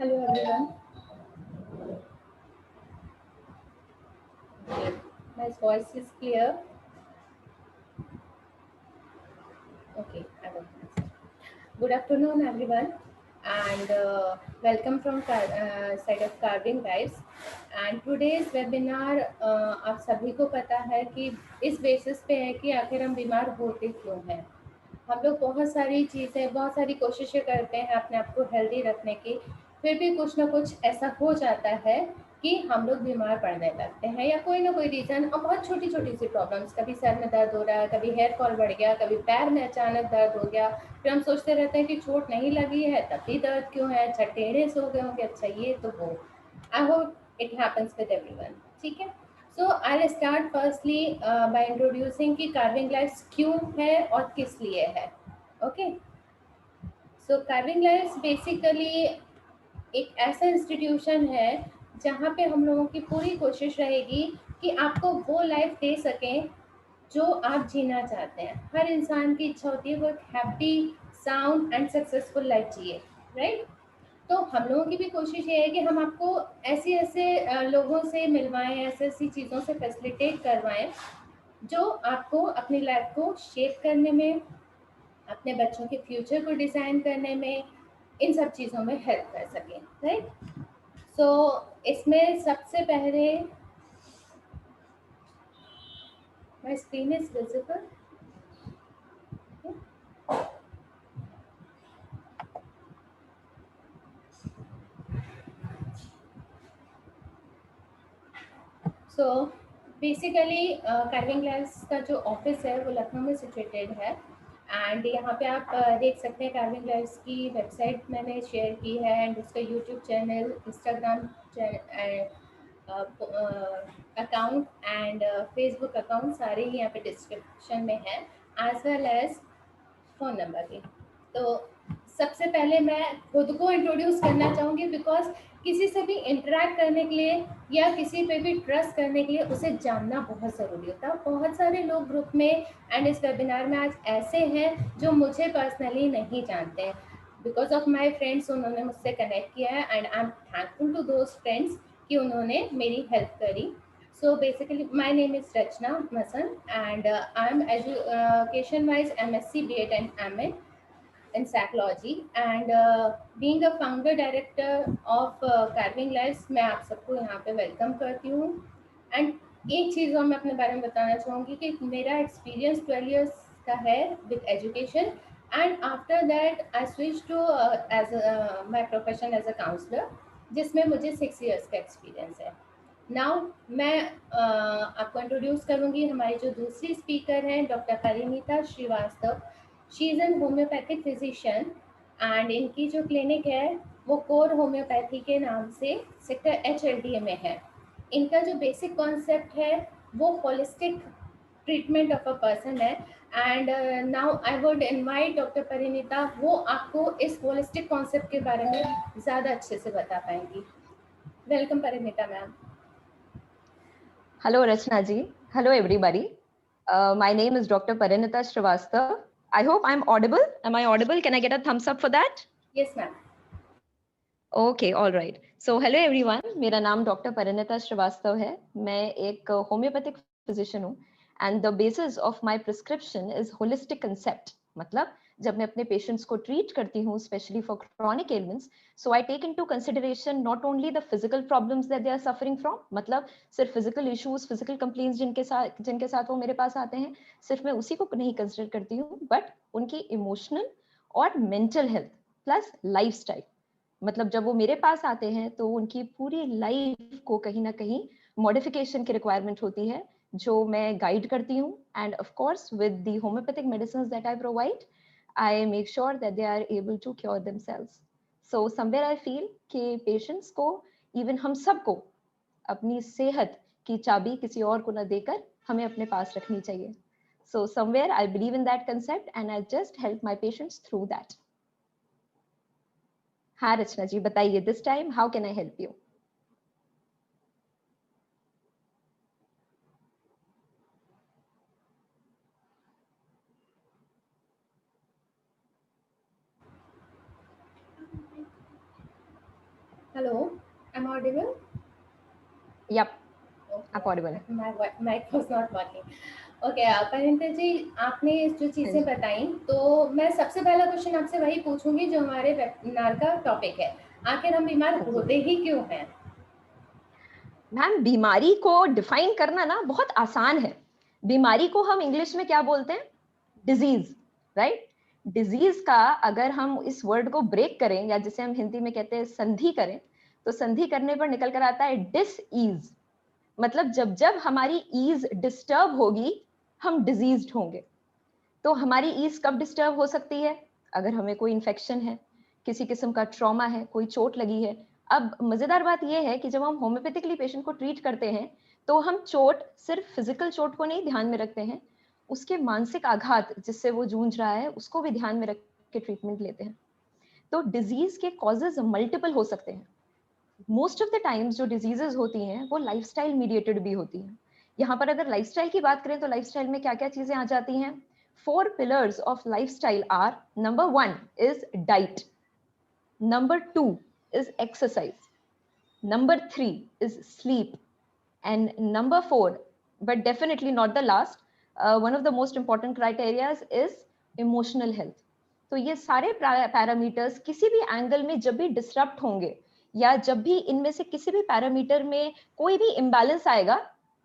Hello everyone. Okay. My voice is clear. Okay, I will. Good afternoon everyone, and welcome from side of Carving Lives. And today's webinar आप सभी को पता है कि इस basis पे है कि आखिर हम बीमार होते क्यों हैं। हम लोग बहुत सारी चीज़ें, बहुत सारी कोशिशें करते हैं अपने आप को हेल्दी रखने की, फिर भी कुछ ना कुछ ऐसा हो जाता है कि हम लोग बीमार पड़ने लगते हैं, या कोई ना कोई रीज़न, और बहुत छोटी छोटी सी प्रॉब्लम्स, कभी सर में दर्द हो रहा है, कभी हेयर फॉल बढ़ गया, कभी पैर में अचानक दर्द हो गया, फिर हम सोचते रहते हैं कि चोट नहीं लगी है तब भी दर्द क्यों है, अच्छा टेढ़े से हो गए होंगे, अच्छा ये तो वो। I hope it happens with everyone. ठीक है, so I start firstly by introducing कि कार्विंग लाइफ्स क्यों है और किस लिए है। Okay, so carving lifes basically एक ऐसा इंस्टीट्यूशन है जहाँ पे हम लोगों की पूरी कोशिश रहेगी कि आपको वो लाइफ दे सकें जो आप जीना चाहते हैं। हर इंसान की इच्छा होती है वो एक happy, sound and successful life जिए, राइट। तो हम लोगों की भी कोशिश ये है कि हम आपको ऐसे ऐसे लोगों से मिलवाएं, ऐसी ऐसी चीज़ों से फैसिलिटेट करवाएं जो आपको अपनी लाइफ को शेप करने में, अपने बच्चों के फ्यूचर को डिज़ाइन करने में, इन सब चीज़ों में हेल्प कर सकें, राइट। सो इसमें सबसे पहले, my screen is visible. So basically carving glass का जो ऑफिस है वो लखनऊ में सिचुएटेड है। एंड यहाँ पे आप देख सकते हैं कार्विंग ग्लास की वेबसाइट मैंने शेयर की है, एंड उसका YouTube channel, Instagram account and Facebook account सारे ही यहाँ पे डिस्क्रिप्शन में है, as well as phone number भी। तो सबसे पहले मैं खुद को इंट्रोड्यूस करना चाहूँगी, बिकॉज किसी से भी इंटरेक्ट करने के लिए या किसी पे भी ट्रस्ट करने के लिए उसे जानना बहुत ज़रूरी होता है। बहुत सारे लोग ग्रुप में एंड इस वेबिनार में आज ऐसे हैं जो मुझे पर्सनली नहीं जानते हैं। बिकॉज ऑफ माई फ्रेंड्स उन्होंने मुझसे कनेक्ट किया है, and I am thankful to those friends कि उन्होंने मेरी हेल्प करी। So basically, my name is Rachna Masan, and I'm education-wise MSc, BEd, and MA in psychology. And being a founder director of Carving Lives, मैं आप सबको यहाँ पे welcome करती हूँ। एंड एक चीज़ और मैं अपने बारे में बताना चाहूँगी कि मेरा एक्सपीरियंस 12 years का है with education, and after that I switch to as my profession as a counsellor, जिसमें मुझे 6 years का एक्सपीरियंस है। नाउ मैं आपको इंट्रोड्यूस करूंगी हमारी जो दूसरी स्पीकर हैं, doctor Parinita Srivastava. She is an homeopathic physician, and इनकी जो क्लिनिक है वो कोर होम्योपैथी के नाम से सेक्टर HLDA में है। इनका जो बेसिक कॉन्सेप्ट है वो holistic treatment of a person है। And now I would invite doctor Parinita, वो आपको इस होलिस्टिक कॉन्सेप्ट के बारे में ज़्यादा अच्छे से बता पाएंगी। Welcome Parineeta ma'am. Hello, Rachna ji. Hello, everybody. My name is Dr. Parinita Srivastav. I hope I'm audible. Am I audible? Can I get a thumbs up for that? Yes, ma'am. Okay, all right. So, hello everyone. मेरा नाम doctor Parinita Srivastava है। मैं एक homeopathic physician हूँ, and the basis of my prescription is holistic concept. मतलब जब मैं अपने पेशेंट्स को ट्रीट करती हूँ, specially for chronic elements, so I take into consideration not only the physical problems that they are suffering from, मतलब सिर्फ फिजिकल इश्यूज, फिजिकल कंप्लेंट्स जिनके साथ वो मेरे पास आते हैं, सिर्फ मैं उसी को नहीं कंसिडर करती हूँ, बट उनकी इमोशनल और मेंटल हेल्थ प्लस लाइफस्टाइल। मतलब जब वो मेरे पास आते हैं तो उनकी पूरी लाइफ को कहीं ना कहीं मॉडिफिकेशन की रिक्वायरमेंट होती है, जो मैं गाइड करती हूँ। And of course with the homeopathic medicines that I provide, I make sure that they are able to cure themselves. So somewhere I feel कि पेशेंट्स को, इवन हम सबको, अपनी सेहत की चाबी किसी और को न देकर हमें अपने पास रखनी चाहिए। सो somewhere I believe in that concept and I just help my patients through that. हाँ रचना जी, बताइए this time how can I help you? audible? Yep, Okay, आप audible हैं। my mic was not working. Okay, Parineeta ji, आपने जो हाँ चीज़ें जी। बताई, तो मैं सबसे पहला क्वेश्चन आपसे वही पूछूंगी जो हमारे वेबिनार का टॉपिक है। आखिर हम बीमार हाँ जी। होते ही क्यों हैं? मैम, बीमारी को डिफाइन करना ना बहुत आसान है। बीमारी को हम इंग्लिश में क्या बोलते हैं? Disease, right? डिजीज का अगर हम इस वर्ड को ब्रेक करें, या जिसे हम हिंदी में कहते हैं संधि करें, तो संधि करने पर निकल कर आता है डिस ईज। मतलब जब जब हमारी ईज डिस्टर्ब होगी, हम डिजीज्ड होंगे। तो हमारी ईज कब डिस्टर्ब हो सकती है? अगर हमें कोई इन्फेक्शन है, किसी किस्म का ट्रॉमा है, कोई चोट लगी है। अब मजेदार बात यह है कि जब हम होम्योपैथिकली पेशेंट को ट्रीट करते हैं, तो हम चोट, सिर्फ फिजिकल चोट को नहीं ध्यान में रखते हैं, उसके मानसिक आघात जिससे वो जूझ रहा है उसको भी ध्यान में रख के ट्रीटमेंट लेते हैं। तो डिजीज के कॉजेज मल्टीपल हो सकते हैं। मोस्ट ऑफ द टाइम्स जो डिजीजेस होती हैं वो लाइफस्टाइल मीडिएटेड भी होती हैं। यहाँ पर अगर लाइफस्टाइल की बात करें तो लाइफस्टाइल में क्या क्या चीजें आ जाती हैं? 4 pillars of lifestyle are: number 1 is diet, number 2 is exercise, number 3 is sleep, and number 4, but definitely not the last, one of the most important criteria is emotional health. तो ये सारे पैरामीटर्स किसी भी एंगल में जब भी disrupt होंगे, या जब भी इनमें से किसी भी पैरामीटर में कोई भी इम्बैलेंस आएगा,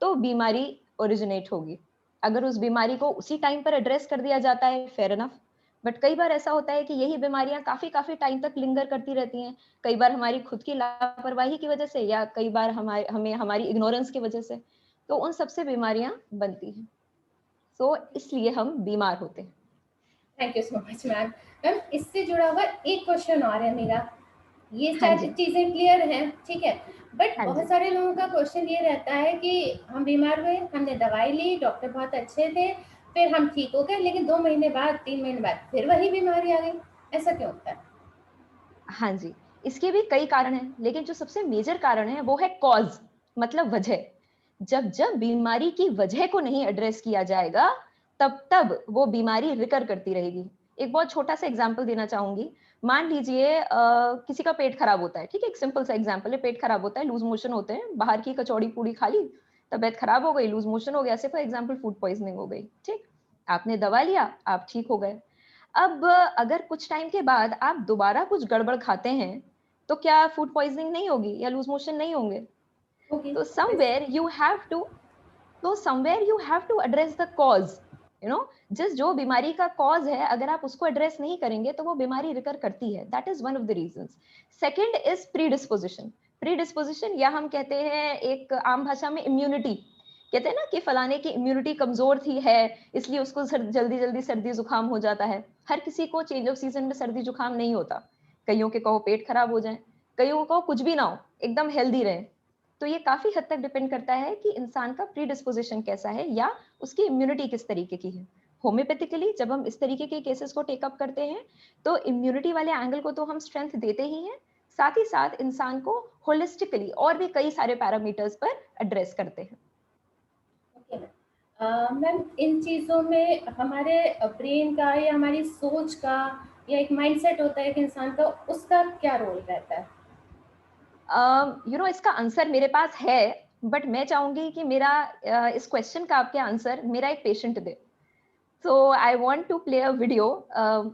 तो बीमारी ओरिजिनेट होगी। अगर उस बीमारी को उसी टाइम पर एड्रेस कर दिया जाता है, फेयर इनफ। बट कई बार ऐसा होता है कि यही बीमारियां काफी काफी टाइम तक लिंगर करती रहती हैं, कई बार हमारी खुद की लापरवाही की वजह से, या कई बार हमें हमारी इग्नोरेंस की वजह से, तो उन सबसे बीमारियां बनती हैं। तो इसलिए हम बीमार होते हैं। Thank you so much ma'am. Ma'am, इससे जुड़ा हुआ एक क्वेश्चन और है मेरा। ये हाँ जी। चीजें क्लियर हैं, ठीक है, बट हाँ बहुत जी। सारे लोगों का क्वेश्चन ये रहता है कि हम बीमार हुए, हमने दवाई ली, डॉक्टर बहुत अच्छे थे, फिर हम ठीक हो गए, लेकिन 2 महीने बाद, 3 महीने बाद फिर वही बीमारी आ गई। ऐसा क्यों होता है? हाँ जी, इसके भी कई कारण हैं, लेकिन जो सबसे मेजर कारण है वो है कॉज, मतलब वजह। जब जब बीमारी की वजह को नहीं एड्रेस किया जाएगा, तब तब वो बीमारी रिकर करती रहेगी। एक बहुत छोटा सा एग्जांपल देना चाहूंगी। मान लीजिए किसी का पेट खराब होता है, ठीक है, एक सिंपल सा एग्जांपल है, पेट खराब होता है, लूज मोशन होते हैं, बाहर की कचौड़ी पूड़ी खा ली, तबीयत खराब हो गई, लूज मोशन हो गया, सिर्फ एग्जांपल फूड पॉइजनिंग हो गई, ठीक। आपने दवा लिया, आप ठीक हो गए। अब अगर कुछ टाइम के बाद आप दोबारा कुछ गड़बड़ खाते हैं, तो क्या फूड पॉइजनिंग नहीं होगी या लूज मोशन नहीं होंगे? होगी। तो somewhere you have to address the cause, जिस जो बीमारी का कॉज है, अगर आप उसको एड्रेस नहीं करेंगे तो वो बीमारी रिकर करती है। That is one of the reasons. Second is predisposition. Predisposition, या हम कहते हैं एक आम भाषा में इम्यूनिटी। कहते हैं ना कि फलाने की इम्यूनिटी कमजोर थी है, इसलिए उसको जल्दी जल्दी सर्दी जुकाम हो जाता है। हर किसी को चेंज ऑफ सीजन में सर्दी जुकाम नहीं होता। कईयों के कहो पेट खराब हो जाए, कईयों को कहो कुछ भी ना हो, एकदम हेल्दी रहे। तो ये काफी हद तक डिपेंड करता है कि इंसान का प्रीडिस्पोजिशन कैसा है, या उसकी इम्यूनिटी किस तरीके की है। होम्योपैथिकली जब हम इस तरीके के केसेस को टेकअप करते हैं, तो इम्यूनिटी वाले एंगल को तो हम स्ट्रेंथ देते ही हैं, साथ ही साथ इंसान को होलिस्टिकली और भी कई सारे पैरामीटर्स पर एड्रेस करते हैं। मैम, इन चीज़ों में हमारे ब्रेन का या हमारी सोच का या एक माइंडसेट होता है एक इंसान का, उसका क्या रोल रहता है? इसका आंसर मेरे पास है, बट मैं चाहूंगी कि मेरा इस क्वेश्चन का आपके आंसर मेरा एक patient they. So I want to play a video.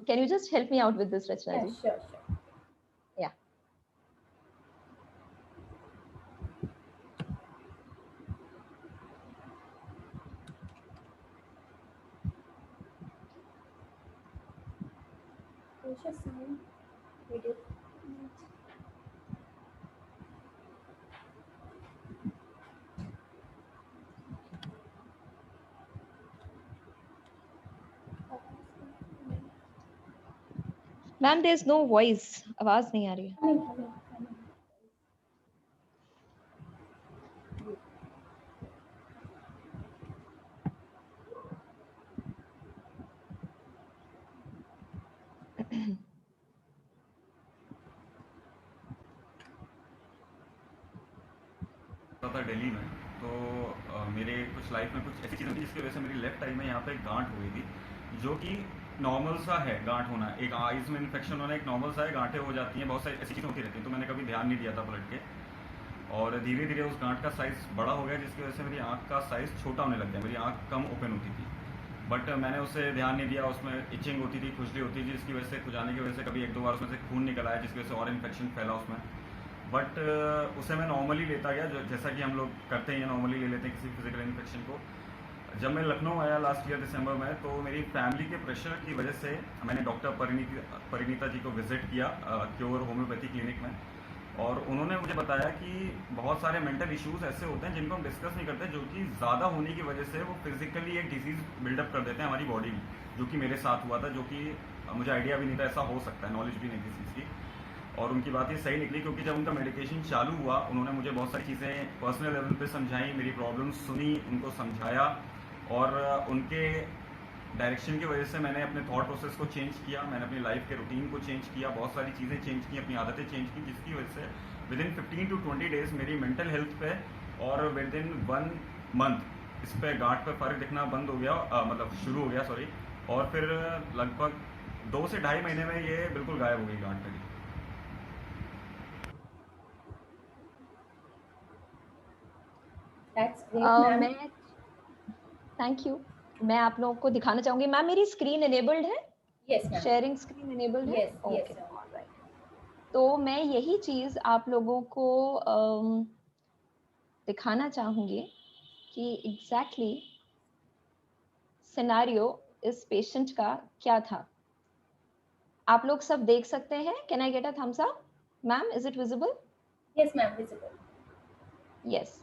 Can you just help me out with this, Rachna ji? Sure sure. Yeah. Video. Ma'am, there's no voice. आवाज नहीं आ रही है। था दिल्ली में, तो मेरे कुछ लाइफ में कुछ ऐसी चीज़ हुई जिसकी वजह से मेरी लेफ्ट आई में यहाँ पे एक गांठ हुई थी, जो कि नॉर्मल सा है गांठ होना, एक आइज में इन्फेक्शन होना एक नॉर्मल सा है, गांठें हो जाती हैं, बहुत सारी ऐसी चीज़ें होती रहती हैं, तो मैंने कभी ध्यान नहीं दिया था पलट के। और धीरे धीरे उस गांठ का साइज़ बड़ा हो गया, जिसकी वजह से मेरी आँख का साइज़ छोटा होने लग गया, मेरी आँख कम ओपन होती थी। बट मैंने उससे ध्यान नहीं दिया, उसमें इचिंग होती थी, खुजली होती थी, जिसकी वजह से खुजाने की वजह से कभी 1-2 बार उसमें से खून निकल आया, जिसकी वजह से और इन्फेक्शन फैला उसमें। बट उसे मैं नॉर्मली लेता गया, जैसा कि हम लोग करते हैं, नॉर्मली ले लेते हैं किसी फिजिकल इन्फेक्शन को। जब मैं लखनऊ आया लास्ट ईयर दिसंबर में, तो मेरी फैमिली के प्रेशर की वजह से मैंने डॉक्टर परिणीता जी को विजिट किया क्योर होम्योपैथी क्लिनिक में। और उन्होंने मुझे बताया कि बहुत सारे मेंटल इश्यूज ऐसे होते हैं जिनको हम डिस्कस नहीं करते, जो कि ज़्यादा होने की वजह से वो फिजिकली एक डिजीज़ बिल्डअप कर देते हैं हमारी बॉडी में, जो कि मेरे साथ हुआ था, जो कि मुझे आइडिया भी नहीं था ऐसा हो सकता है, नॉलेज भी नहीं थी इस चीज़ की। और उनकी बात ये सही निकली, क्योंकि जब उनका मेडिकेशन चालू हुआ, उन्होंने मुझे बहुत सारी चीज़ें पर्सनल लेवल पे समझाई, मेरी प्रॉब्लम्स सुनी, उनको समझाया, और उनके डायरेक्शन की वजह से मैंने अपने थॉट प्रोसेस को चेंज किया, मैंने अपनी लाइफ के रूटीन को चेंज किया, बहुत सारी चीज़ें चेंज की, अपनी आदतें चेंज की, जिसकी वजह से विद इन 15 to 20 डेज मेरी मेंटल हेल्थ पे और विद इन 1 मंथ इस पे गांठ पे फ़र्क दिखना बंद हो गया, मतलब शुरू हो गया, सॉरी। और फिर लगभग 2 से ढाई महीने में ये बिल्कुल गायब हो गई गांठ मेरी। That's great, ma'am. मैं थैंक यू। मैं आप लोगों को दिखाना चाहूंगी, मैम मेरी स्क्रीन एनेबल्ड है, Yes, ma'am. Sharing screen enabled है? Yes, yes, okay, ma'am. Alright. तो मैं यही चीज आप लोगों को दिखाना चाहूंगी कि एग्जैक्टली सिनेरियो इस पेशेंट का क्या था। आप लोग सब देख सकते हैं? Can I get a thumbs up? Ma'am, is it visible? Yes, ma'am, visible. Yes.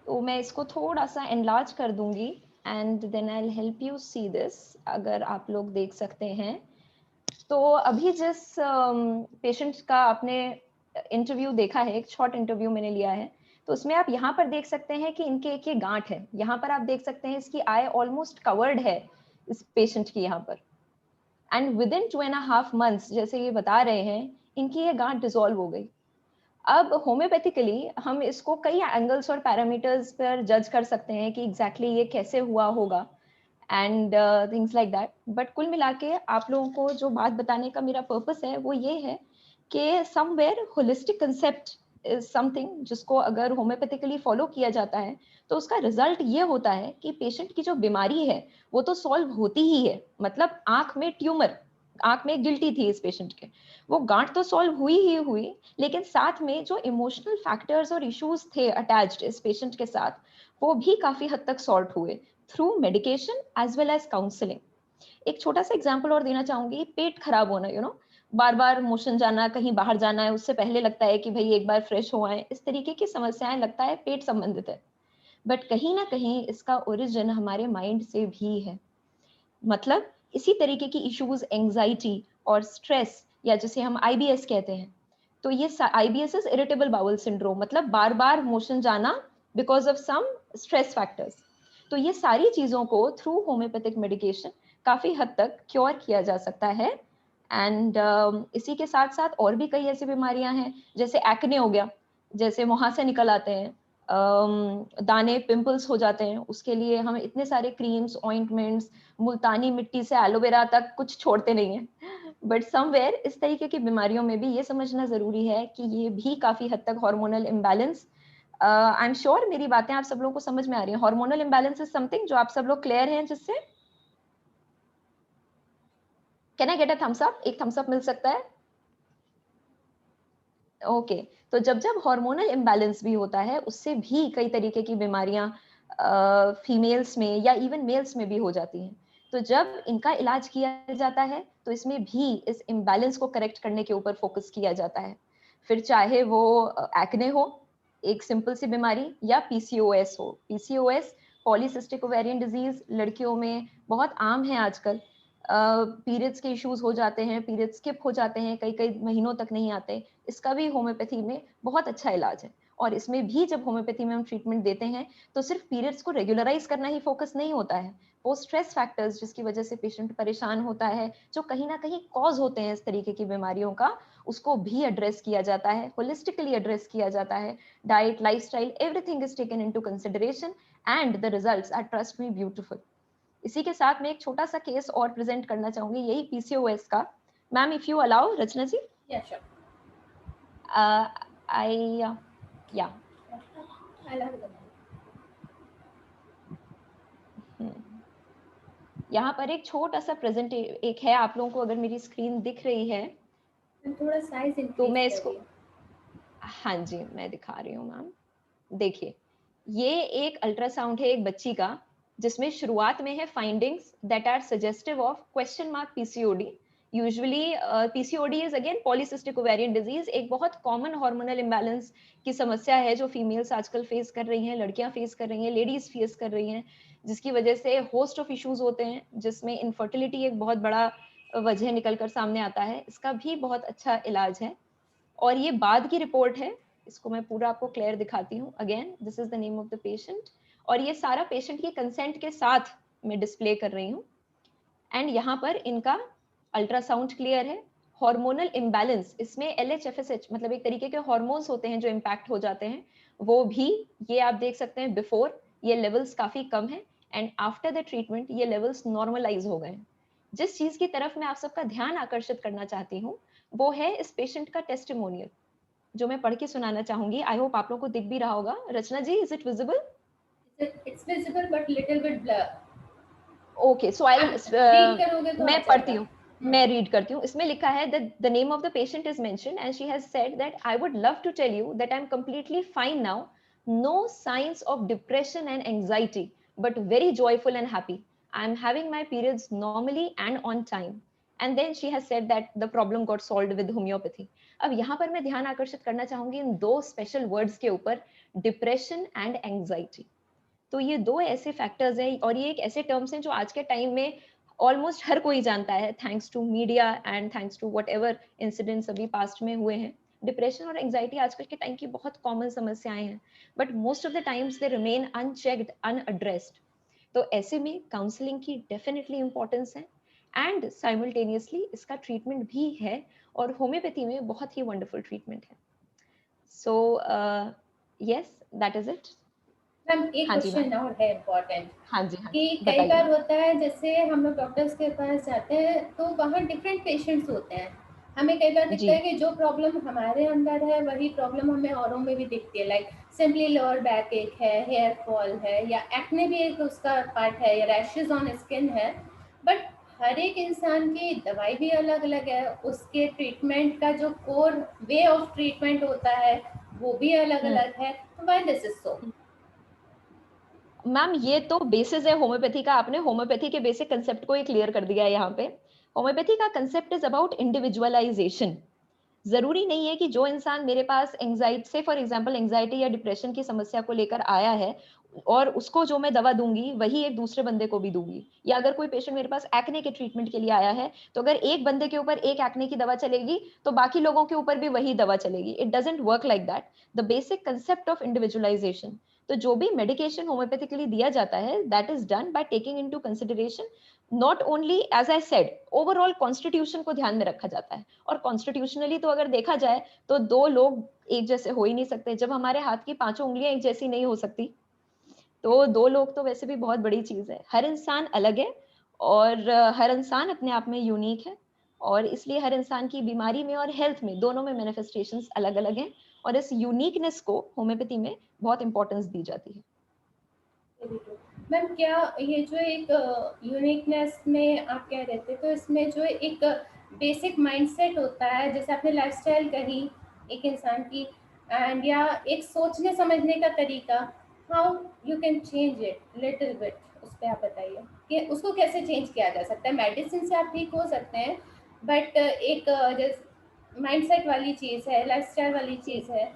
तो मैं इसको थोड़ा सा एनलार्ज कर दूंगी and then I will help you see this. अगर आप लोग देख सकते हैं तो अभी जिस पेशेंट का आपने इंटरव्यू देखा है, एक शॉर्ट इंटरव्यू मैंने लिया है, तो उसमें आप यहाँ पर देख सकते हैं कि इनके एक ये गांठ है। यहाँ पर आप देख सकते हैं इसकी आई ऑलमोस्ट कवर्ड है इस पेशेंट की यहाँ पर, एंड विद इन 2.5 months जैसे ये बता रहे हैं, इनकी ये गांठ डिसॉल्व हो गई। अब होम्योपैथिकली हम इसको कई एंगल्स और पैरामीटर्स पर जज कर सकते हैं कि एग्जैक्टली ये कैसे हुआ होगा and things like that. But कुल मिला के आप लोगों को जो बात बताने का मेरा पर्पस है वो ये है कि somewhere holistic concept is something जिसको अगर होम्योपैथिकली फॉलो किया जाता है तो उसका रिजल्ट ये होता है कि पेशेंट की जो बीमारी है वो तो सॉल्व होती ही है। मतलब आंख में ट्यूमर, आंख में गिल्टी थी इस पेशेंट के, वो गांठ तो सॉल्व हुई ही हुई, लेकिन साथ में जो इमोशनल फैक्टर्स और इश्यूज थे अटैच्ड इस पेशेंट के साथ, वो भी काफी हद तक सॉर्ट हुए through medication as well as counselling. एक छोटा सा एग्जांपल और देना चाहूंगी, पेट खराब होना, बार बार मोशन जाना, कहीं बाहर जाना है, उससे पहले लगता है कि भाई एक बार फ्रेश हो आए, इस तरीके की समस्याएं लगता है पेट संबंधित है। बट कहीं ना कहीं इसका ओरिजिन हमारे माइंड से भी है। मतलब इसी तरीके की इश्यूज, एंजाइटी और स्ट्रेस, या जिसे हम आईबीएस कहते हैं, तो ये IBS is irritable bowel syndrome, मतलब बार बार मोशन जाना because of some stress factors. तो ये सारी चीजों को थ्रू होम्योपैथिक मेडिकेशन काफी हद तक क्योर किया जा सकता है। एंड इसी के साथ साथ और भी कई ऐसी बीमारियां हैं, जैसे एक्ने हो गया, जैसे मुहासे निकल आते हैं, दाने, पिंपल्स हो जाते हैं, उसके लिए हम इतने सारे क्रीम्स, ऑइंटमेंट्स, मुल्तानी मिट्टी से एलोवेरा तक कुछ छोड़ते नहीं हैं। बट समवेयर इस तरीके की बीमारियों में भी ये समझना जरूरी है कि ये भी काफी हद तक hormonal imbalance, I am sure मेरी बातें आप सब लोगों को समझ में आ रही हैं। हार्मोनल इम्बैलेंस इज समथिंग जो आप सब लोग क्लियर हैं जिससे? Can I get a thumbs up? एक थम्स अप मिल सकता है? ओके। तो जब जब हार्मोनल इम्बैलेंस भी होता है, उससे भी कई तरीके की बीमारियां फीमेल्स में या इवन मेल्स में भी हो जाती हैं। तो जब इनका इलाज किया जाता है तो इसमें भी इस इम्बैलेंस को करेक्ट करने के ऊपर फोकस किया जाता है। फिर चाहे वो एक्ने हो, एक सिंपल सी बीमारी, या पीसीओएस हो। पीसीओएस, पॉलीसिस्टिक ओवेरियन डिजीज, लड़कियों में बहुत आम है आजकल। पीरियड्स के इश्यूज हो जाते हैं, पीरियड्स स्किप हो जाते हैं, कई कई महीनों तक नहीं आते, इसका भी होम्योपैथी में बहुत अच्छा इलाज है। और इसमें भी जब होम्योपैथी में हम ट्रीटमेंट देते हैं तो सिर्फ पीरियड्स को रेगुलराइज करना ही फोकस नहीं होता है, वो स्ट्रेस फैक्टर्स जिसकी वजह से पेशेंट परेशान होता है, जो कहीं ना कहीं कॉज होते हैं इस तरीके की बीमारियों का, उसको भी एड्रेस किया जाता है, होलिस्टिकली एड्रेस किया जाता है। Diet, lifestyle, everything is taken into consideration and the results are, trust me, beautiful. इसी के साथ मैं एक छोटा सा केस और प्रेजेंट करना चाहूंगी, यही पीसीओएस का। Ma'am, if you allow, Rachna ji. Yeah, sure. I yeah, अलग अलग। यहाँ पर एक छोटा सा प्रेजेंट एक है, आप लोगों को अगर मेरी स्क्रीन दिख रही है थोड़ा साइज तो इंक्रीज मैं कर इसको, रही हूँ। हाँ जी मैं दिखा रही हूँ मैम। देखिए ये एक अल्ट्रासाउंड है एक बच्ची का, जिसमें शुरुआत में है findings that are suggestive of question mark PCOD. Usually PCOD is again polycystic ovarian disease, एक बहुत कॉमन हार्मोनल इम्बैलेंस की समस्या है जो फीमेल्स आजकल फेस कर रही हैं, लड़कियां फेस कर रही हैं, लेडीज फेस कर रही हैं, जिसकी वजह से होस्ट ऑफ इश्यूज होते हैं, जिसमें इनफर्टिलिटी एक बहुत बड़ा वजह निकल कर सामने आता है। इसका भी बहुत अच्छा इलाज है और ये बाद की रिपोर्ट है, इसको मैं पूरा आपको क्लियर दिखाती हूँ। Again this is the name of the patient और ये सारा पेशेंट की कंसेंट के साथ मैं डिस्प्ले कर रही हूँ। एंड यहाँ पर इनका अल्ट्रासाउंड क्लियर है। हार्मोनल इम्बैलेंस, इसमें LHFSH मतलब एक तरीके के हार्मोन्स होते हैं जो इम्पैक्ट हो जाते हैं, वो भी ये आप देख सकते हैं बिफोर ये लेवल्स काफी कम है एंड आफ्टर द ट्रीटमेंट ये लेवल्स नॉर्मलाइज हो गए हैं। जिस चीज की तरफ मैं आप सबका ध्यान आकर्षित करना चाहती हूँ वो है इस पेशेंट का टेस्टिमोनियल, जो मैं पढ़ के सुनाना चाहूंगी। आई होप आप लोगों को दिख भी रहा होगा। Rachna ji, is it visible? It's visible but little bit blur. Okay so I read करोगे तो आ मैं पढ़ती जाएगा। हूँ, मैं रीड करती हूँ। इसमें लिखा है that the name of the patient is mentioned and she has said that I would love to tell you that I'm completely fine now, no signs of depression and anxiety, but very joyful and happy. I'm having my periods normally and on time. And then she has said that the problem got solved with homeopathy. अब यहाँ पर मैं ध्यान आकर्षित करना चाहूंगी इन दो special words के ऊपर, डिप्रेशन एंड एंजाइटी। तो ये दो ऐसे फैक्टर्स हैं और ये एक ऐसे टर्म्स हैं जो आज के टाइम में ऑलमोस्ट हर कोई जानता है, thanks to media and thanks to whatever incidents अभी पास्ट में हुए हैं। डिप्रेशन और एंजाइटी आजकल के टाइम की बहुत कॉमन समस्याएं हैं, but most of the times they remain unchecked, unaddressed. तो ऐसे में काउंसलिंग की डेफिनेटली इंपॉर्टेंस है एंड साइमल्टेनियसली इसका ट्रीटमेंट भी है और होम्योपैथी में बहुत ही वंडरफुल ट्रीटमेंट है। So yes that is it. Ma'am एक हाँ जी मैम। क्वेश्चन और है इम्पोर्टेंट हाँ जी हाँ कि जी कई बताइए। बार होता है जैसे हम लोग डॉक्टर्स के पास जाते हैं तो वहाँ डिफरेंट पेशेंट्स होते हैं। हमें कई बार दिखता जी है कि जो प्रॉब्लम हमारे अंदर है वही प्रॉब्लम हमें औरों में भी दिखती है, लाइक सिंपली लोअर बैक एक है, हेयर फॉल है, या एक्ने भी एक उसका पार्ट है, या रैशेज ऑन स्किन है। बट हर एक इंसान की दवाई भी अलग अलग है, उसके ट्रीटमेंट का जो कोर वे ऑफ ट्रीटमेंट होता है वो भी अलग अलग है। तो why this is so? Ma'am ये तो बेसिस है होम्योपैथी का, आपने होम्योपैथी के बेसिक कंसेप्ट को ही क्लियर कर दिया है यहाँ पे। होम्योपैथी का कंसेप्ट इज अबाउट इंडिविजुअलाइजेशन। जरूरी नहीं है कि जो इंसान मेरे पास एंजाइटी से फॉर एग्जांपल एंजाइटी या डिप्रेशन की समस्या को लेकर आया है और उसको जो मैं दवा दूंगी वही एक दूसरे बंदे को भी दूंगी, या अगर कोई पेशेंट मेरे पास एक्ने के ट्रीटमेंट के लिए आया है तो अगर एक बंदे के ऊपर एक एक्ने की दवा चलेगी तो बाकी लोगों के ऊपर भी वही दवा चलेगी। It doesn't work like that. The basic concept of individualisation, तो जो भी मेडिकेशन होम्योपैथिकली दिया जाता है that is done by taking into consideration not only as I said overall constitution को ध्यान में रखा जाता है। और कॉन्स्टिट्यूशनली तो अगर देखा जाए तो दो लोग एक जैसे हो ही नहीं सकते। जब हमारे हाथ की पांचों उंगलियां एक जैसी नहीं हो सकती तो दो लोग तो वैसे भी बहुत बड़ी चीज है। हर इंसान अलग है और हर इंसान अपने आप में यूनिक है और इसलिए हर इंसान की बीमारी में और हेल्थ में दोनों में मैनिफेस्टेशंस अलग अलग हैं और इस यूनिकनेस को होम्योपैथी में बहुत इंपॉर्टेंस दी जाती है। मैम क्या ये जो एक यूनिकनेस में आप कह रहे थे, तो इसमें जो एक बेसिक माइंडसेट होता है, जैसे आपने लाइफस्टाइल कही एक इंसान की, एंड या एक सोचने समझने का तरीका, how you can change it little bit, उस पर आप बताइए कि उसको कैसे चेंज किया जा सकता है। मेडिसिन से आप ठीक हो सकते हैं बट एक जैसे माइंडसेट वाली चीज़ है, लाइफस्टाइल वाली चीज़ है।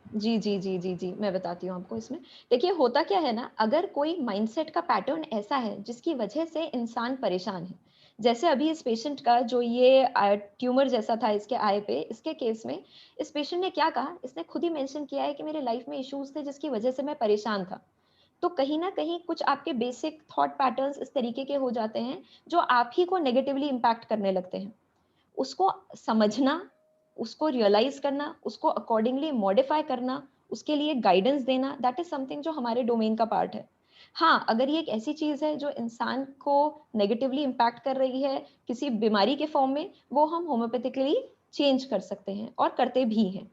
जी जी जी जी जी मैं बताती हूँ आपको। इसमें देखिए होता क्या है ना, अगर कोई माइंडसेट का पैटर्न ऐसा है जिसकी वजह से इंसान परेशान है, जैसे अभी इस पेशेंट का जो ये ट्यूमर जैसा था इसके आई पे, इसके केस में इस पेशेंट ने क्या कहा, इसने खुद ही मेंशन किया है कि मेरे लाइफ में इश्यूज थे जिसकी वजह से मैं परेशान था। तो कहीं ना कहीं कुछ आपके बेसिक थॉट पैटर्न्स इस तरीके के हो जाते हैं जो आप ही को नेगेटिवली इम्पैक्ट करने लगते हैं। उसको समझना, उसको रियलाइज करना, उसको अकॉर्डिंगली मॉडिफाई करना, उसके लिए गाइडेंस देना, दैट इज समथिंग जो हमारे डोमेन का पार्ट है। हाँ, अगर ये एक ऐसी चीज है जो इंसान को नेगेटिवली इम्पैक्ट कर रही है किसी बीमारी के फॉर्म में, वो हम होम्योपैथिकली चेंज कर सकते हैं और करते भी हैं।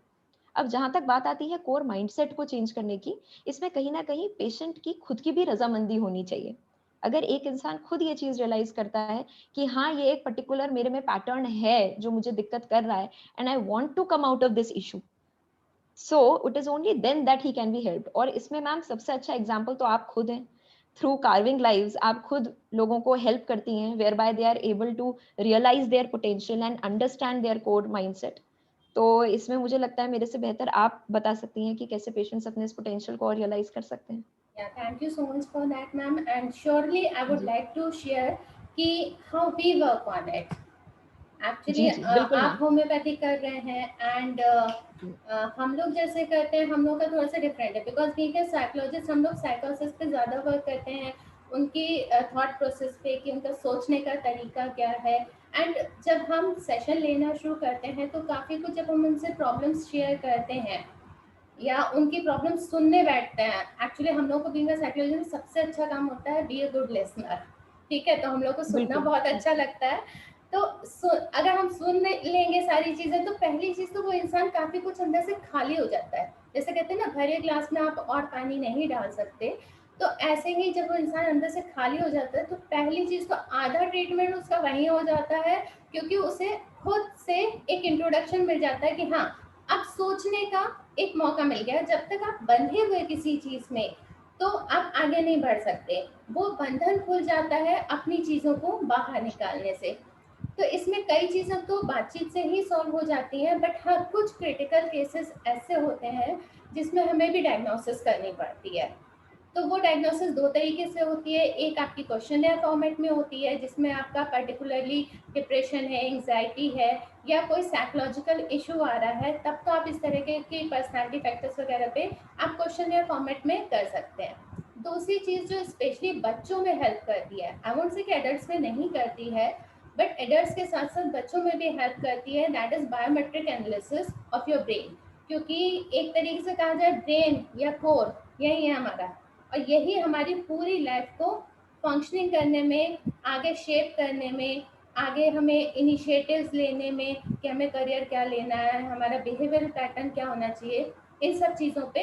अब जहां तक बात आती है कोर माइंडसेट को चेंज करने की, इसमें कहीं ना कहीं पेशेंट की खुद की भी रजामंदी होनी चाहिए। अगर एक इंसान खुद ये चीज रियलाइज करता है कि हाँ ये एक पर्टिकुलर मेरे में पैटर्न है जो मुझे दिक्कत कर रहा है, and I want to come out of this issue, so it is only then that he can be helped. और इसमें मैम सबसे अच्छा एग्जाम्पल तो आप खुद हैं। थ्रू कार्विंग लाइव्स आप खुद लोगों को हेल्प करती हैं, whereby they are able to realise their potential and understand their core mindset. तो इसमें मुझे लगता है मेरे से बेहतर आप बता सकती हैं कि कैसे पेशेंट्स अपने इस पोटेंशियल को रियलाइज कर सकते हैं। Yeah, thank you so much for that, ma'am. And surely I would जी like to share कि how we work on it. जी एक्चुअली जी बिल्कुल आप मैम। होम्योपैथी कर रहे हैं एंड हम लोग जैसे करते हैं हम लोग का थोड़ा सा डिफरेंट है, बिकॉज बीइंग ए साइकोलॉजिस्ट हम लोग साइकोसिस पे ज़्यादा वर्क करते हैं, उनकी थॉट प्रोसेस पे कि उनका सोचने का तरीका क्या है। एंड जब हम सेशन लेना शुरू करते हैं तो काफ़ी कुछ जब हम उनसे प्रॉब्लम्स शेयर करते हैं या उनकी प्रॉब्लम सुनने बैठते हैं, एक्चुअली हम लोग को बीइंग अ साइकोलॉजिस्ट सबसे अच्छा काम होता है बी अ गुड लिसनर। ठीक है, तो हम लोग को सुनना बिल्कुल बहुत अच्छा लगता है। तो अगर हम सुन लेंगे सारी चीज़ें तो पहली चीज़ तो वो इंसान काफ़ी कुछ अंदर से खाली हो जाता है। जैसे कहते हैं ना भरे ग्लास में आप और पानी नहीं डाल सकते, तो ऐसे ही जब वो इंसान अंदर से खाली हो जाता है तो पहली चीज़ तो आधा ट्रीटमेंट उसका वहीं हो जाता है, क्योंकि उसे खुद से एक इंट्रोडक्शन मिल जाता है कि हाँ अब सोचने का एक मौका मिल गया। जब तक आप बंधे हुए किसी चीज़ में तो आप आगे नहीं बढ़ सकते, वो बंधन खुल जाता है अपनी चीज़ों को बाहर निकालने से। तो इसमें कई चीज़ें तो बातचीत से ही सॉल्व हो जाती हैं, बट हाँ कुछ क्रिटिकल केसेस ऐसे होते हैं जिसमें हमें भी डायग्नोसिस करनी पड़ती है। तो वो डायग्नोसिस दो तरीके से होती है, एक आपकी क्वेश्चनर फॉर्मेट में होती है जिसमें आपका पर्टिकुलरली डिप्रेशन है, एंग्जाइटी है या कोई साइकोलॉजिकल इशू आ रहा है, तब तो आप इस तरह के पर्सनालिटी फैक्टर्स वगैरह पे आप क्वेश्चनर फॉर्मेट में कर सकते हैं। दूसरी चीज़ जो स्पेशली बच्चों में हेल्प करती है, आई वोंट से कि एडल्ट्स में नहीं करती है, बट एडल्ट्स के साथ साथ बच्चों में भी हेल्प करती है, that is biometric analysis of your brain. क्योंकि एक तरीके से कहा जाए ब्रेन या कोर यही है हमारा, और यही हमारी पूरी लाइफ को फंक्शनिंग करने में, आगे शेप करने में, आगे हमें इनिशिएटिव्स लेने में कि हमें करियर क्या लेना है, हमारा बिहेवियर पैटर्न क्या होना चाहिए, इन सब चीज़ों पे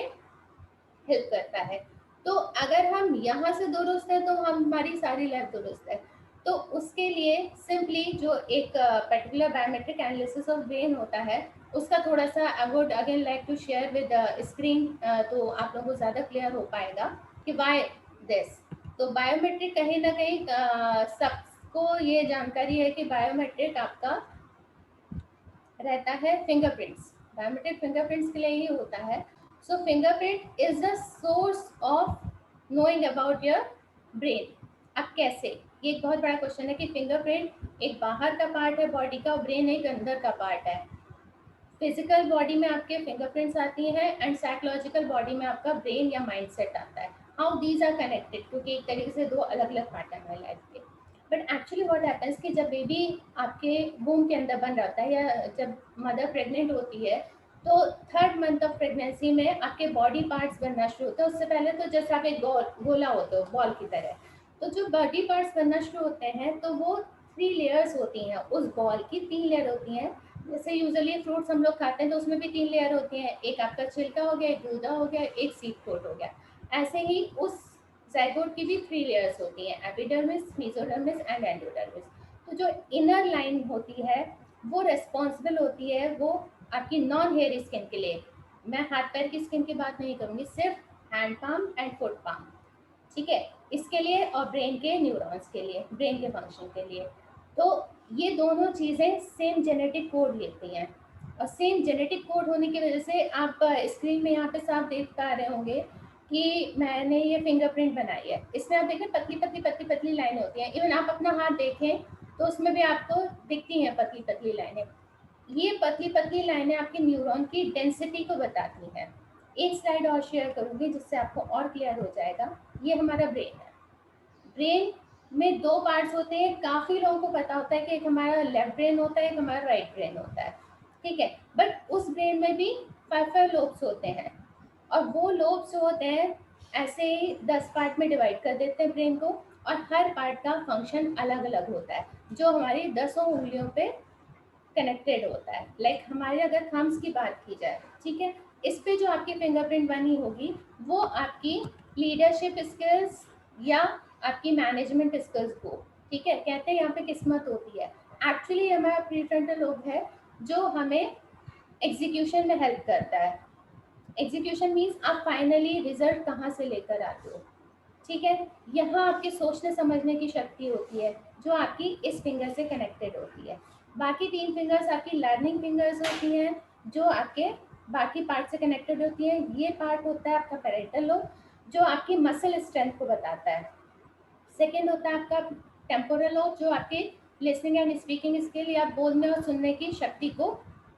हेल्प करता है। तो अगर हम यहाँ से दुरुस्त हैं तो हमारी सारी लाइफ दुरुस्त है। तो उसके लिए सिंपली जो एक particular biometric analysis of brain होता है उसका थोड़ा सा I would again like to share with screen, तो आप लोगों को ज़्यादा क्लियर हो पाएगा कि वाई दिस। तो बायोमेट्रिक कहीं ना कहीं सबको ये जानकारी है कि बायोमेट्रिक आपका रहता है फिंगरप्रिंट्स। बायोमेट्रिक फिंगरप्रिंट्स के लिए ही होता है। So fingerprint is the source of knowing about your brain. अब कैसे, ये एक बहुत बड़ा क्वेश्चन है कि फिंगरप्रिंट एक बाहर का पार्ट है बॉडी का, ब्रेन एक अंदर का पार्ट है। फिजिकल बॉडी में आपके फिंगरप्रिंट्स आती हैं एंड साइकोलॉजिकल बॉडी में आपका ब्रेन या माइंडसेट आता है। हाउ दीज आर कनेक्टेड, क्योंकि एक तरीके से दो अलग अलग पार्ट है हमारी लाइफ के। बट एक्चुअली व्हाट हैपेंस कि जब बेबी आपके वूम के अंदर बन रहता है या जब मदर प्रेग्नेंट होती है तो 3rd मंथ ऑफ प्रेगनेंसी में आपके बॉडी पार्ट्स बनना शुरू होते हैं। उससे पहले तो जैसे आप एक गोला होते हो बॉल की तरह, तो जो बॉडी पार्ट्स बनना शुरू होते हैं तो वो 3 लेयर्स होती हैं। उस बॉल की 3 लेयर होती हैं। जैसे यूजुअली फ्रूट्स हम लोग खाते हैं तो उसमें भी 3 लेयर होती हैं, एक आपका छिलका हो गया, एक गूदा हो गया, एक सीड कोट हो गया। ऐसे ही उस ज़ाइगोट की भी 3 लेयर्स होती हैं, एपिडर्मिस, मेसोडर्मिस एंड एंडोडर्मिस। तो जो इनर लाइन होती है वो रिस्पॉन्सिबल होती है वो आपकी नॉन हेयर स्किन के लिए। मैं हाथ पैर की स्किन की बात नहीं करूँगी, सिर्फ hand palm and foot palm, ठीक है, इसके लिए, और ब्रेन के न्यूरॉन्स के लिए, ब्रेन के फंक्शन के लिए। तो ये दोनों चीज़ें सेम जेनेटिक कोड लेती हैं, और सेम जेनेटिक कोड होने की वजह से आप स्क्रीन में यहाँ पे साफ देख पा रहे होंगे कि मैंने ये फिंगरप्रिंट बनाई है। इसमें आप देखें पतली पतली पतली पतली लाइनें होती हैं। इवन आप अपना हाथ देखें तो उसमें भी आपको दिखती हैं पतली पतली लाइनें। ये पतली पतली लाइनें आपके न्यूरॉन की डेंसिटी को बताती हैं। एक स्लाइड और शेयर करूँगी जिससे आपको और क्लियर हो जाएगा। ये हमारा ब्रेन है। ब्रेन में 2 पार्ट्स होते हैं। काफ़ी लोगों को पता होता है कि एक हमारा लेफ्ट ब्रेन होता है, एक हमारा राइट ब्रेन होता है, ठीक है। बट उस ब्रेन में भी 5 लोब्स होते हैं, और वो लोब्स जो होते हैं ऐसे ही 10 पार्ट में डिवाइड कर देते हैं ब्रेन को, और हर पार्ट का फंक्शन अलग अलग होता है जो हमारी 10 उंगलियों पे कनेक्टेड होता है। लाइक हमारे अगर थम्स की बात की जाए, ठीक है, इस पे जो आपकी फिंगरप्रिंट बनी होगी वो आपकी लीडरशिप स्किल्स या आपकी मैनेजमेंट स्किल्स को, ठीक है, कहते हैं यहाँ पे किस्मत होती है। एक्चुअली हमारा प्रीफ्रंटल लोब है जो हमें एग्जीक्यूशन में हेल्प करता है। एग्जीक्यूशन मीन्स आप फाइनली रिजल्ट कहाँ से लेकर आते हो, ठीक है। यहाँ आपके सोचने समझने की शक्ति होती है जो आपकी इस फिंगर से कनेक्टेड होती है। बाकी 3 फिंगर्स आपकी लर्निंग फिंगर्स होती हैं जो आपके बाकी पार्ट से कनेक्टेड होती है। ये पार्ट होता है आपका पैरेंटल लोब जो आपकी मसल स्ट्रेंथ को बताता है। सेकेंड होता है आपका टेम्पोरल लोब जो आपकी लिसनिंग एंड स्पीकिंग स्किल या बोलने और सुनने की शक्ति को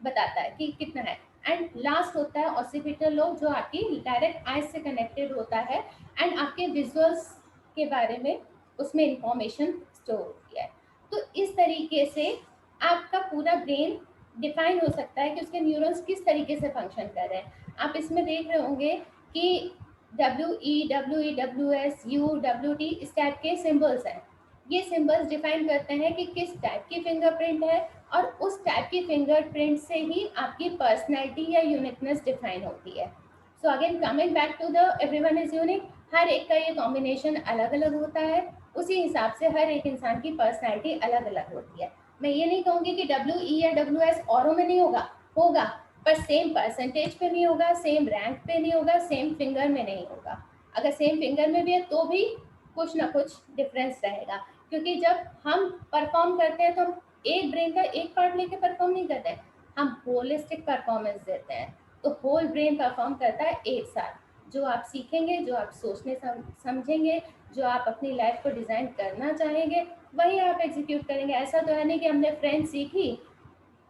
बताता है कि कितना है। एंड लास्ट होता है ऑसिपिटल लोब जो आपकी डायरेक्ट आइज से कनेक्टेड होता है एंड आपके विजुअल्स के बारे में उसमें इंफॉर्मेशन स्टोर होती है। तो इस तरीके से आपका पूरा ब्रेन डिफाइन हो सकता है कि उसके न्यूरॉन्स किस तरीके से फंक्शन कर रहे हैं। आप इसमें देख रहे होंगे कि WEWS UWT इस टाइप के सिंबल्स हैं। ये सिंबल्स डिफाइन करते हैं कि किस टाइप की फिंगरप्रिंट है और उस टाइप की फिंगरप्रिंट से ही आपकी पर्सनैलिटी या यूनिकनेस डिफाइन होती है। So again coming back to the everyone is unique, हर एक का ये कॉम्बिनेशन अलग अलग होता है, उसी हिसाब से हर एक इंसान की पर्सनैलिटी अलग अलग होती है। मैं ये नहीं कहूँगी कि WE या WS औरों में नहीं होगा, होगा, पर सेम परसेंटेज पे नहीं होगा, सेम रैंक पे नहीं होगा, सेम फिंगर में नहीं होगा। अगर सेम फिंगर में भी है तो भी कुछ ना कुछ डिफरेंस रहेगा, क्योंकि जब हम परफॉर्म करते हैं तो हम एक ब्रेन का एक पार्ट लेके परफॉर्म नहीं करते हैं, हम होलिस्टिक परफॉर्मेंस देते हैं। तो होल ब्रेन परफॉर्म करता है एक साथ। जो आप सीखेंगे, जो आप सोचने समझेंगे, जो आप अपनी लाइफ को डिज़ाइन करना चाहेंगे वही आप एग्जीक्यूट करेंगे। ऐसा तो है नहीं कि हमने फ्रेंच सीखी,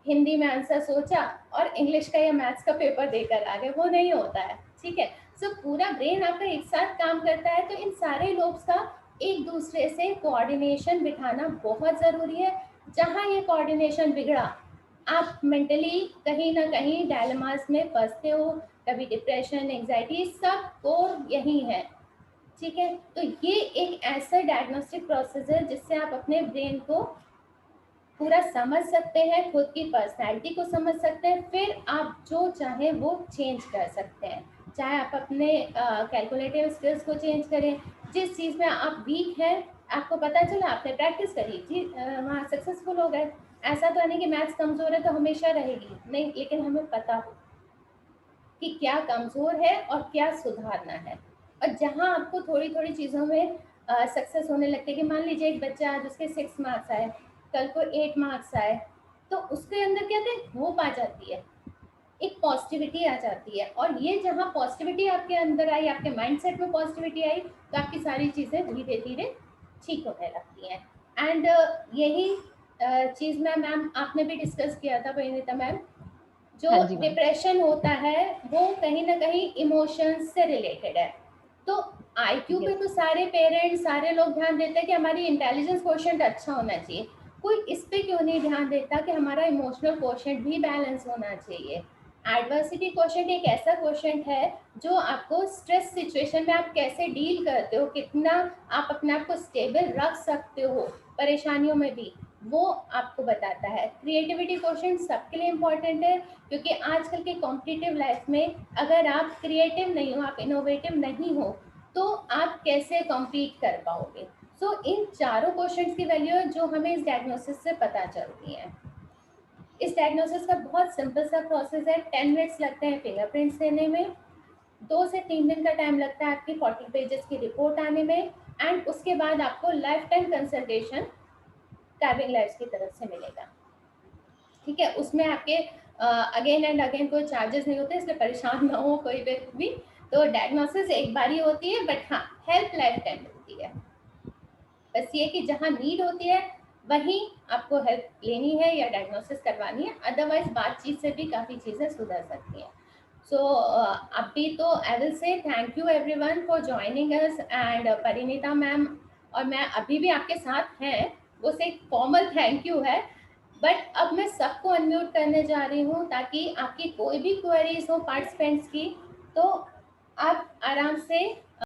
हिंदी में आंसर सोचा और इंग्लिश का या मैथ्स का पेपर देकर आ गए, वो नहीं होता है, ठीक है। सो पूरा ब्रेन आपका एक साथ काम करता है, तो इन सारे लोब्स का एक दूसरे से कोऑर्डिनेशन बिठाना बहुत ज़रूरी है। जहाँ ये कोऑर्डिनेशन बिगड़ा, आप मेंटली कहीं ना कहीं डायलेमास में फंसते हो, कभी डिप्रेशन, एंग्जाइटी, सब कोर यही है, ठीक है। तो ये एक ऐसा डायग्नोस्टिक प्रोसेस है जिससे आप अपने ब्रेन को पूरा समझ सकते हैं, खुद की पर्सनैलिटी को समझ सकते हैं, फिर आप जो चाहें वो चेंज कर सकते हैं। चाहे आप अपने कैलकुलेटिव स्किल्स को चेंज करें, जिस चीज़ में आप वीक हैं आपको पता चला, आपने प्रैक्टिस करी जी, वहाँ सक्सेसफुल हो गए। ऐसा तो नहीं कि मैथ्स कमज़ोर है तो हमेशा रहेगी, नहीं, लेकिन हमें पता हो कि क्या कमज़ोर है और क्या सुधारना है। और जहाँ आपको थोड़ी थोड़ी चीज़ों में सक्सेस होने लगती है कि मान लीजिए एक बच्चा आज उसके 6 मार्क्स आए, कल को 8 मार्क्स आए, तो उसके अंदर क्या होता है, होप आ जाती है, एक पॉजिटिविटी आ जाती है। और ये जहाँ पॉजिटिविटी आपके अंदर आई, आपके माइंडसेट में पॉजिटिविटी आई, तो आपकी सारी चीज़ें धीरे धीरे ठीक होने लगती हैं। एंड यही चीज़ मैम आपने भी डिस्कस किया था परिणीता मैम, जो हाँ जी मैम। डिप्रेशन होता है वो कहीं ना कहीं इमोशंस से रिलेटेड है। तो आईक्यू पे तो सारे पेरेंट्स, सारे लोग ध्यान देते हैं कि हमारी इंटेलिजेंस क्वोशिएंट अच्छा होना चाहिए, कोई इस पे क्यों नहीं ध्यान देता कि हमारा इमोशनल क्वोशिएंट भी बैलेंस होना चाहिए। एडवर्सिटी क्वोशिएंट एक ऐसा क्वोशिएंट है जो आपको स्ट्रेस सिचुएशन में आप कैसे डील करते हो, कितना आप अपने आप को स्टेबल रख सकते हो परेशानियों में भी, वो आपको बताता है। क्रिएटिविटी क्वोशिएंट सबके लिए इम्पॉर्टेंट है, क्योंकि आजकल के कॉम्पिटिटिव लाइफ में अगर आप क्रिएटिव नहीं हो, आप इनोवेटिव नहीं हो, तो आप कैसे कॉम्पीट कर पाओगे। सो इन चारों क्वेश्चंस की वैल्यू है जो हमें इस डायग्नोसिस से पता चलती है। इस डायग्नोसिस का बहुत सिंपल सा प्रोसेस है, 10 मिनट्स लगते हैं फिंगरप्रिंट्स लेने में, 2 से 3 दिन का टाइम लगता है आपकी 40 पेजेस की रिपोर्ट आने में, एंड उसके बाद आपको life time consultation carving lifes की तरफ से मिलेगा, ठीक है। उसमें आपके अगेन एंड अगेन कोई चार्जेस नहीं होते, इसलिए परेशान ना हो कोई व्यक्ति भी। तो डायग्नोसिस एक बार ही होती है, बट हाँ हेल्प लाइफ टाइम मिलती है। बस ये कि जहाँ नीड होती है वहीं आपको हेल्प लेनी है या डायग्नोसिस करवानी है, अदरवाइज बातचीत से भी काफ़ी चीज़ें सुधर सकती हैं। सो अभी तो I will say thank you everyone for joining us, and Parineeta ma'am और मैं अभी भी आपके साथ हैं, वो से एक फॉर्मल थैंक यू है, बट अब मैं सबको अनम्यूट करने जा रही हूँ ताकि आपकी कोई भी क्वेरीज हो पार्टिसिपेंट्स की तो आप आराम से